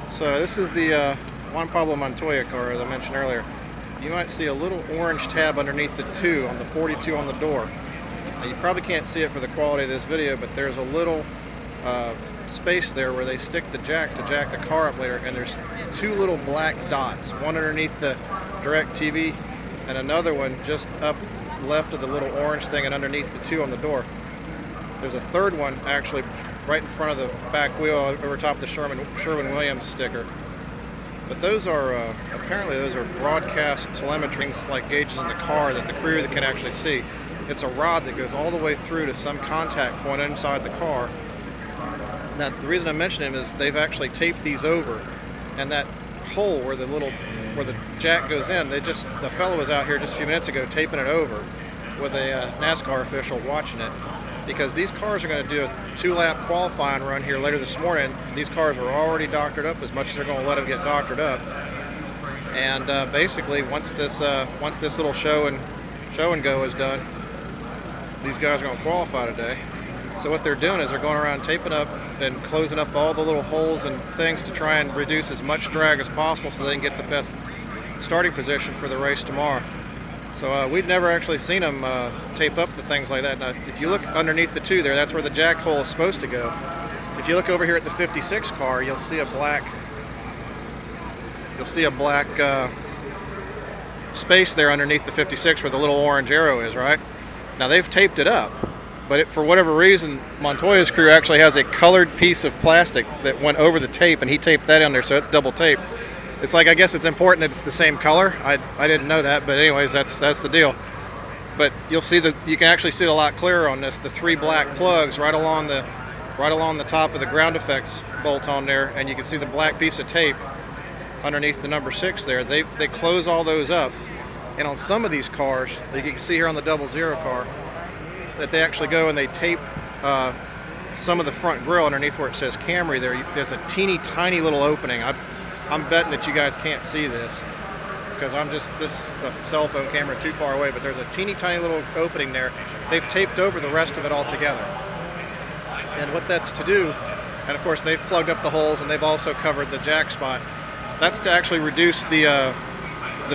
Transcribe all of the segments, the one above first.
So this is the Juan Pablo Montoya car, as I mentioned earlier. You might see a little orange tab underneath the 2 on the 42 on the door. Now, you probably can't see it for the quality of this video, but there's a little space there where they stick the jack to jack the car up later, and there's 2 little black dots, one underneath the direct TV and another one just up left of the little orange thing and underneath the 2 on the door. There's a third one actually right in front of the back wheel over top of the Sherwin-Williams sticker. But those are, apparently those are broadcast telemetry, things like gauges in the car that the crew that can actually see. It's a rod that goes all the way through to some contact point inside the car. Now, the reason I mention them is they've actually taped these over, and that hole where the jack goes in, the fellow was out here just a few minutes ago taping it over with a NASCAR official watching it, because these cars are going to do a 2-lap qualifying run here later this morning. These cars are already doctored up as much as they're going to let them get doctored up, and basically once this little show and go is done, these guys are going to qualify today. So what they're doing is they're going around taping up and closing up all the little holes and things to try and reduce as much drag as possible so they can get the best starting position for the race tomorrow. So we'd never actually seen them tape up the things like that. Now, if you look underneath the 2 there, that's where the jack hole is supposed to go. If you look over here at the 56 car, you'll see a black space there underneath the 56 where the little orange arrow is, right? Now they've taped it up, but for whatever reason, Montoya's crew actually has a colored piece of plastic that went over the tape, and he taped that on there, so it's double taped. It's like, I guess it's important that it's the same color. I didn't know that, but anyways, that's the deal. But you'll see that you can actually see it a lot clearer on this. The 3 black plugs right along the top of the ground effects bolt on there, and you can see the black piece of tape underneath the number 6 there. They close all those up, and on some of these cars, like you can see here on the 00 car, that they actually go and they tape some of the front grille underneath where it says Camry there. There's a teeny tiny little opening. I'm betting that you guys can't see this because this is a cell phone camera too far away, but there's a teeny tiny little opening there. They've taped over the rest of it all together. And what that's to do, and of course they've plugged up the holes and they've also covered the jack spot. That's to actually reduce the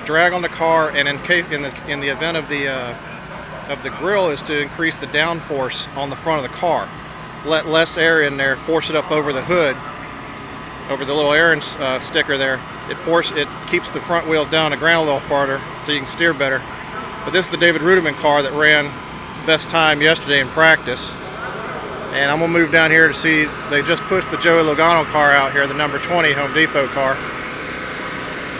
drag on the car, and in the event of the grille is to increase the downforce on the front of the car. Let less air in there, force it up over the hood, over the little air sticker there. It keeps the front wheels down the ground a little farther so you can steer better. But this is the David Rudiman car that ran best time yesterday in practice. And I'm going to move down here to see, they just pushed the Joey Logano car out here, the number 20 Home Depot car.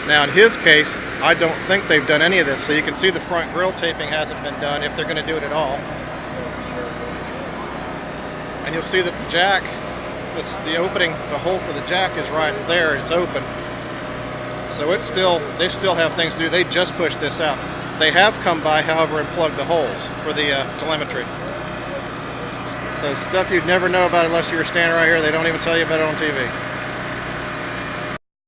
Now in his case, I don't think they've done any of this, so you can see the front grille taping hasn't been done, if they're going to do it at all. And you'll see that the jack, the opening, the hole for the jack is right there, it's open. So they still have things to do. They just pushed this out. They have come by, however, and plugged the holes for the telemetry. So stuff you'd never know about unless you were standing right here. They don't even tell you about it on TV.